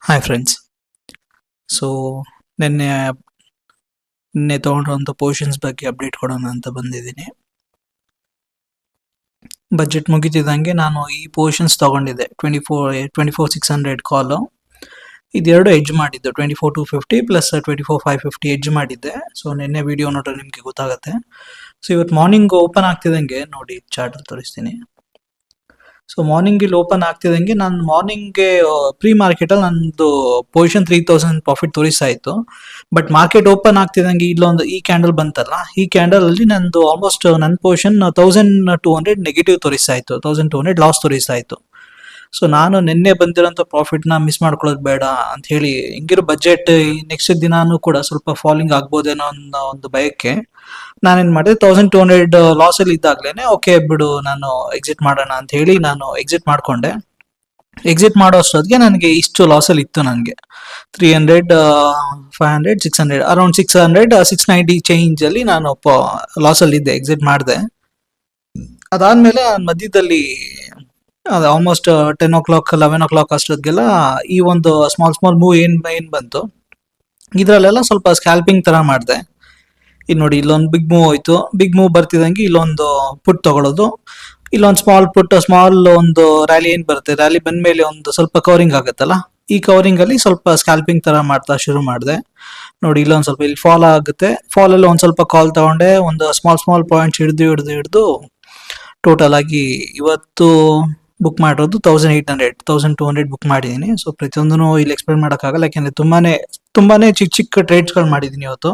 Hi friends. So ನಿನ್ನೆ ನಿನ್ನೆ ತೊಗೊಂಡಿರೋಂಥ positions ಬಗ್ಗೆ ಅಪ್ಡೇಟ್ ಕೊಡೋಣ ಅಂತ ಬಂದಿದ್ದೀನಿ. ಬಜೆಟ್ ಮುಗಿತಿದ್ದಂಗೆ ನಾನು ಈ ಪೊಸಿಷನ್ಸ್ ತೊಗೊಂಡಿದ್ದೆ. 24,600 ಕಾಲು. ಇದೆರಡು ಎಡ್ಜ್ ಮಾಡಿದ್ದು 24,250 ಪ್ಲಸ್ 24,550 ಎಡ್ಜ್ ಮಾಡಿದ್ದೆ. ಸೊ ನಿನ್ನೆ ವಿಡಿಯೋ ನೋಡ್ರೆ ನಿಮಗೆ ಗೊತ್ತಾಗುತ್ತೆ. ಸೊ ಇವತ್ತು ಮಾರ್ನಿಂಗ್ ಓಪನ್ ಆಗ್ತಿದ್ದಂಗೆ ನೋಡಿ ಚಾರ್ಟ್ ತೋರಿಸ್ತೀನಿ. ಸೊ ಮಾರ್ನಿಂಗ್ ಇಲ್ಲಿ ಓಪನ್ ಆಗ್ತಿದ್ದಂಗೆ ನಾನು ಮಾರ್ನಿಂಗ್ಗೆ ಪ್ರೀ ಮಾರ್ಕೆಟಲ್ಲಿ ನಂದು ಪೊಸಿಷನ್ 3,000 ಪ್ರಾಫಿಟ್ ತೋರಿಸ್ತಾ ಇತ್ತು. ಬಟ್ ಮಾರ್ಕೆಟ್ ಓಪನ್ ಆಗ್ತಿದ್ದಂಗೆ ಇಲ್ಲೊಂದು ಈ ಕ್ಯಾಂಡಲ್ ಬಂತಲ್ಲ, ಈ ಕ್ಯಾಂಡಲ್ ಅಲ್ಲಿ ನಂದು ಆಲ್ಮೋಸ್ಟ್ ನನ್ನ ಪೊಸಿಷನ್ 1,200 ನೆಗೆಟಿವ್ ತೋರಿಸ್ತಾ ಇತ್ತು, 1,200 ಲಾಸ್ ತೋರಿಸ್ತಾ ಇತ್ತು. ಸೊ ನಾನು ನಿನ್ನೆ ಬಂದಿರೋಂಥ ಪ್ರಾಫಿಟ್ನ ಮಿಸ್ ಮಾಡ್ಕೊಳ್ಳೋದು ಬೇಡ ಅಂತ ಹೇಳಿ, ಹಿಂಗಿರೋ ಬಜೆಟ್ ನೆಕ್ಸ್ಟ್ ದಿನಾನು ಕೂಡ ಸ್ವಲ್ಪ ಫಾಲಿಂಗ್ ಆಗ್ಬೋದೇನೋ ಅನ್ನೋ ಒಂದು ಭಯಕ್ಕೆ ನಾನೇನ್ ಮಾಡಿದೆ, 1,200 ಲಾಸ್ ಅಲ್ಲಿ ಇದ್ದಾಗ್ಲೇನೆ ಓಕೆ ಬಿಡು ನಾನು ಎಕ್ಸಿಟ್ ಮಾಡೋಣ ಅಂತ ಹೇಳಿ ನಾನು ಎಕ್ಸಿಟ್ ಮಾಡ್ಕೊಂಡೆ. ಎಕ್ಸಿಟ್ ಮಾಡೋ ಅಷ್ಟೊತ್ತಿಗೆ ನನಗೆ ಇಷ್ಟು ಲಾಸ್ ಅಲ್ಲಿ ಇತ್ತು. ನನಗೆ 300, 500, 600 ಅರೌಂಡ್ 600, 690 ಚೇಂಜ್ ಅಲ್ಲಿ ನಾನು ಲಾಸ್ ಅಲ್ಲಿ ಇದ್ದೆ. ಎಕ್ಸಿಟ್ ಮಾಡಿದೆ. ಅದಾದ್ಮೇಲೆ ಮಧ್ಯದಲ್ಲಿ ಆಲ್ಮೋಸ್ಟ್ 10 o'clock 11 o'clock ಅಷ್ಟೊತ್ತಿಗೆಲ್ಲ ಈ ಒಂದು ಸ್ಮಾಲ್ ಮೂವ್ ಏನ್ ಬಂತು, ಇದ್ರಲ್ಲೆಲ್ಲ ಸ್ವಲ್ಪ ಸ್ಕ್ಯಾಲ್ಪಿಂಗ್ ತರ ಮಾಡಿದೆ. ಇಲ್ಲಿ ನೋಡಿ, ಇಲ್ಲೊಂದು ಬಿಗ್ ಮೂವ್ ಹೋಯ್ತು. ಬಿಗ್ ಮೂವ್ ಬರ್ತಿದಂಗೆ ಇಲ್ಲೊಂದು ಪುಟ್ ತಗೊಳ್ಳೋದು, ಇಲ್ಲೊಂದು ಸ್ಮಾಲ್ ಒಂದು ರ್ಯಾಲಿ ಏನ್ ಬರುತ್ತೆ, ರ್ಯಾಲಿ ಬಂದ್ಮೇಲೆ ಒಂದು ಸ್ವಲ್ಪ ಕವರಿಂಗ್ ಆಗುತ್ತಲ್ಲ, ಈ ಕವರಿಂಗ್ ಅಲ್ಲಿ ಸ್ವಲ್ಪ ಸ್ಕ್ಯಾಲ್ಪಿಂಗ್ ತರ ಮಾಡ್ತಾ ಶುರು ಮಾಡಿದೆ. ನೋಡಿ ಇಲ್ಲೊಂದು ಸ್ವಲ್ಪ ಇಲ್ಲಿ ಫಾಲ್ ಆಗುತ್ತೆ. ಫಾಲ್ ಅಲ್ಲಿ ಒಂದ್ ಸ್ವಲ್ಪ ಕಾಲ್ ತಗೊಂಡೆ, ಒಂದು ಸ್ಮಾಲ್ ಪಾಯಿಂಟ್ಸ್ ಹಿಡಿದು ಟೋಟಲ್ ಆಗಿ ಇವತ್ತು ಬುಕ್ ಮಾಡಿರೋದು 1,200 ಬುಕ್ ಮಾಡಿದ್ದೀನಿ. ಸೊ ಪ್ರತಿಯೊಂದೂ ಇಲ್ಲಿ ಎಕ್ಸ್ಪ್ಲೇನ್ ಮಾಡೋಕ್ಕಾಗಲ್ಲ, ಯಾಕೆಂದ್ರೆ ತುಂಬಾನೇ ಚಿಕ್ಕ ಟ್ರೇಡ್ಸ್ಗಳು ಮಾಡಿದ್ದೀನಿ ಇವತ್ತು.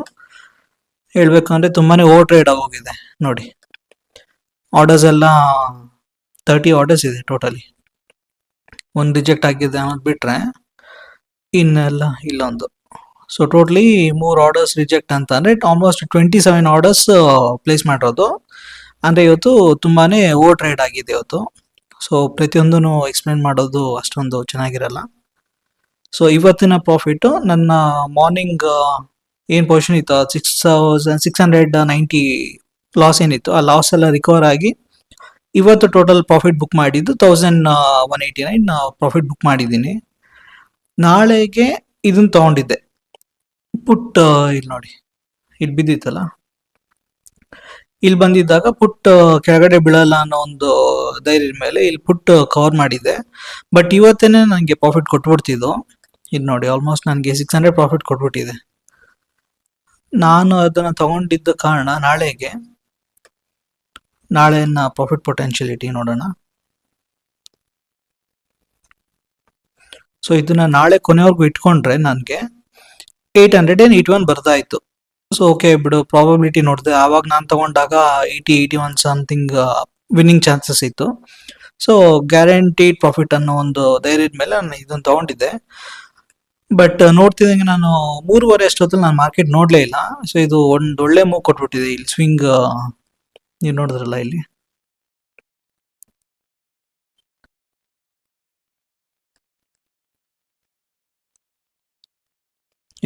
ಹೇಳ್ಬೇಕಂದ್ರೆ ತುಂಬಾನೇ ಓವರ್ ಟ್ರೇಡ್ ಆಗೋಗಿದೆ. ನೋಡಿ ಆರ್ಡರ್ಸ್ ಎಲ್ಲ 30 ಆರ್ಡರ್ಸ್ ಇದೆ ಟೋಟಲಿ. ಒಂದು ರಿಜೆಕ್ಟ್ ಆಗಿದೆ ಅನ್ನೋದು ಬಿಟ್ರೆ ಇನ್ನೆಲ್ಲ ಇಲ್ಲೊಂದು. ಸೊ ಟೋಟಲಿ 3 ಆರ್ಡರ್ಸ್ ರಿಜೆಕ್ಟ್ ಅಂತ ಅಂದ್ರೆ ಆಲ್ಮೋಸ್ಟ್ 27 ಆರ್ಡರ್ಸ್ ಪ್ಲೇಸ್ ಮಾಡಿರೋದು. ಅಂದ್ರೆ ಇವತ್ತು ತುಂಬಾನೇ ಓವರ್ ಟ್ರೇಡ್ ಆಗಿದೆ ಇವತ್ತು. ಸೊ ಪ್ರತಿಯೊಂದೂ ಎಕ್ಸ್ಪ್ಲೇನ್ ಮಾಡೋದು ಅಷ್ಟೊಂದು ಚೆನ್ನಾಗಿರಲ್ಲ. ಸೊ ಇವತ್ತಿನ ಪ್ರಾಫಿಟ್ ನನ್ನ ಮಾರ್ನಿಂಗ್ ಏನ್ ಪೊಸಿಷನ್ ಇತ್ತು 6,690 ಲಾಸ್ ಏನಿತ್ತು, ಆ ಲಾಸ್ ಎಲ್ಲ ರಿಕವರ್ ಆಗಿ ಇವತ್ತು ಟೋಟಲ್ ಪ್ರಾಫಿಟ್ ಬುಕ್ ಮಾಡಿದ್ದು 1,189 ಪ್ರಾಫಿಟ್ ಬುಕ್ ಮಾಡಿದ್ದೀನಿ. ನಾಳೆಗೆ ಇದನ್ನ ತಗೊಂಡಿದ್ದೆ ಪುಟ್. ಇಲ್ಲಿ ನೋಡಿ, ಇಲ್ಲಿ ಬಿದ್ದಿತ್ತಲ್ಲ, ಇಲ್ಲಿ ಬಂದಿದ್ದಾಗ ಪುಟ್ ಕೆಳಗಡೆ ಬೀಳಲ್ಲ ಅನ್ನೋ ಒಂದು ಧೈರ್ಯದ ಮೇಲೆ ಇಲ್ಲಿ ಪುಟ್ ಕವರ್ ಮಾಡಿದ್ದೆ. ಬಟ್ ಇವತ್ತೇನೆ ನನಗೆ ಪ್ರಾಫಿಟ್ ಕೊಟ್ಬಿಡ್ತಿದ್ದು. ಇದು ನೋಡಿ, ಆಲ್ಮೋಸ್ಟ್ ನನಗೆ 600 ಪ್ರಾಫಿಟ್ ಕೊಟ್ಬಿಟ್ಟಿದೆ. ನಾನು ಅದನ್ನ ತಗೊಂಡಿದ್ದ ಕಾರಣ ನಾಳೆನ ಪ್ರಾಫಿಟ್ ಪೊಟೆನ್ಶಿಯಲಿಟಿ ನೋಡೋಣ. ಸೊ ಇದನ್ನ ನಾಳೆ ಕೊನೆವರೆಗೂ ಇಟ್ಕೊಂಡ್ರೆ ನನಗೆ 881 ಬರ್ತಾ ಇತ್ತು. ಸೊ ಓಕೆ ಬಿಡು, ಪ್ರಾಬಬಿಲಿಟಿ ನೋಡಿದೆ ಆವಾಗ ನಾನು ತಗೊಂಡಾಗ 80-81 ಸಮಥಿಂಗ್ ವಿನ್ನಿಂಗ್ ಚಾನ್ಸಸ್ ಇತ್ತು. ಸೊ ಗ್ಯಾರಂಟಿಡ್ ಪ್ರಾಫಿಟ್ ಅನ್ನೋ ಒಂದು ಧೈರ್ಯದ ಮೇಲೆ ನಾನು ಇದನ್ನ ತಗೊಂಡಿದ್ದೆ. ಬಟ್ ನೋಡ್ತಿದ್ದಂಗೆ ನಾನು 3:30 ಅಷ್ಟೊತ್ತಲ್ಲಿ ನಾನು ಮಾರ್ಕೆಟ್ ನೋಡ್ಲೇ ಇಲ್ಲ. ಸೊ ಇದು ಒಂದು ಒಳ್ಳೆ ಮೂವ್ ಕೊಟ್ಬಿಟ್ಟಿದೆ. ಇಲ್ಲಿ ಸ್ವಿಂಗ್ ನೀವು ನೋಡಿದ್ರಲ್ಲ, ಇಲ್ಲಿ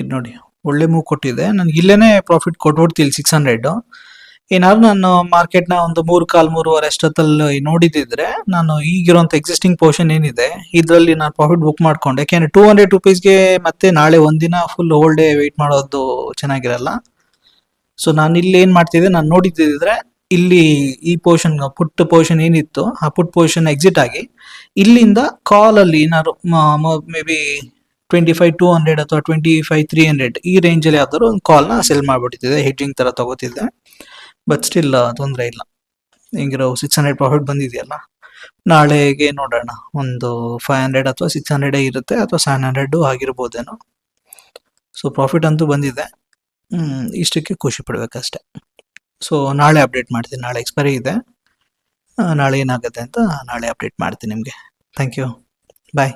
ಇದು ನೋಡಿ ಒಳ್ಳೆ ಮೂವ್ ಕೊಟ್ಟಿದೆ. ನನ್ಗೆ ಇಲ್ಲೇನೆ ಪ್ರಾಫಿಟ್ ಕೊಟ್ಬಿಡ್ತಿಲ್ಲ 600. ಏನಾದ್ರು ನಾನು ಮಾರ್ಕೆಟ್ನ ಒಂದು 3:15-3:30 ಅಷ್ಟೊತ್ತಲ್ಲಿ ನೋಡಿದಿದ್ರೆ ನಾನು ಈಗಿರೋಂಥ ಎಕ್ಸಿಸ್ಟಿಂಗ್ ಪೊಸಿಷನ್ ಏನಿದೆ ಇದರಲ್ಲಿ ನಾನು ಪ್ರಾಫಿಟ್ ಬುಕ್ ಮಾಡ್ಕೊಂಡೆ. ಯಾಕೆಂದ್ರೆ 200 ರುಪೀಸ್ಗೆ ಮತ್ತೆ ನಾಳೆ ಒಂದಿನ ಫುಲ್ ಹೋಲ್ ಡೇ ವೆಯ್ಟ್ ಮಾಡೋದು ಚೆನ್ನಾಗಿರಲ್ಲ. ಸೊ ನಾನು ಇಲ್ಲಿ ಏನ್ ಮಾಡ್ತಿದ್ದೆ, ನಾನು ನೋಡಿದ್ದಿದ್ರೆ ಇಲ್ಲಿ ಈ ಪೊಸಿಷನ್ ಪುಟ್ ಪೊಸಿಷನ್ ಏನಿತ್ತು ಆ ಪುಟ್ ಪೊಸಿಷನ್ ಎಕ್ಸಿಟ್ ಆಗಿ ಇಲ್ಲಿಂದ ಕಾಲ್ ಅಲ್ಲಿ ಏನಾದ್ರು ಮೇ ಬಿ 25,200 ಅಥವಾ 25,300 ಈ ರೇಂಜ್ ಅಲ್ಲಿ ಯಾವ್ದಾದ್ರು ಒಂದು ಕಾಲ್ ನ ಸೆಲ್ ಮಾಡ್ಬಿಟ್ಟಿದೆ, ಹೆಡ್ಜಿಂಗ್ ತರ ತಗೋತಿದ್ದೆ. ಬಟ್ ಸ್ಟಿಲ್ ತೊಂದರೆ ಇಲ್ಲ. ಹಿಂಗಿರೋ 600 ಪ್ರಾಫಿಟ್ ಬಂದಿದೆಯಲ್ಲ, ನಾಳೆಗೆ ನೋಡೋಣ ಒಂದು 500 ಅಥವಾ 600 ಇರುತ್ತೆ, ಅಥವಾ 700 ಆಗಿರ್ಬೋದೇನೋ. ಸೊ ಪ್ರಾಫಿಟ್ ಅಂತೂ ಬಂದಿದೆ. ಇಷ್ಟಕ್ಕೆ ಖುಷಿ ಪಡ್ಬೇಕಷ್ಟೆ. ಸೊ ನಾಳೆ ಅಪ್ಡೇಟ್ ಮಾಡ್ತೀನಿ. ನಾಳೆ ಎಕ್ಸ್ಪೈರಿ ಇದೆ. ನಾಳೆ ಏನಾಗುತ್ತೆ ಅಂತ ನಾಳೆ ಅಪ್ಡೇಟ್ ಮಾಡ್ತೀನಿ ನಿಮಗೆ. Thank you. ಬಾಯ್.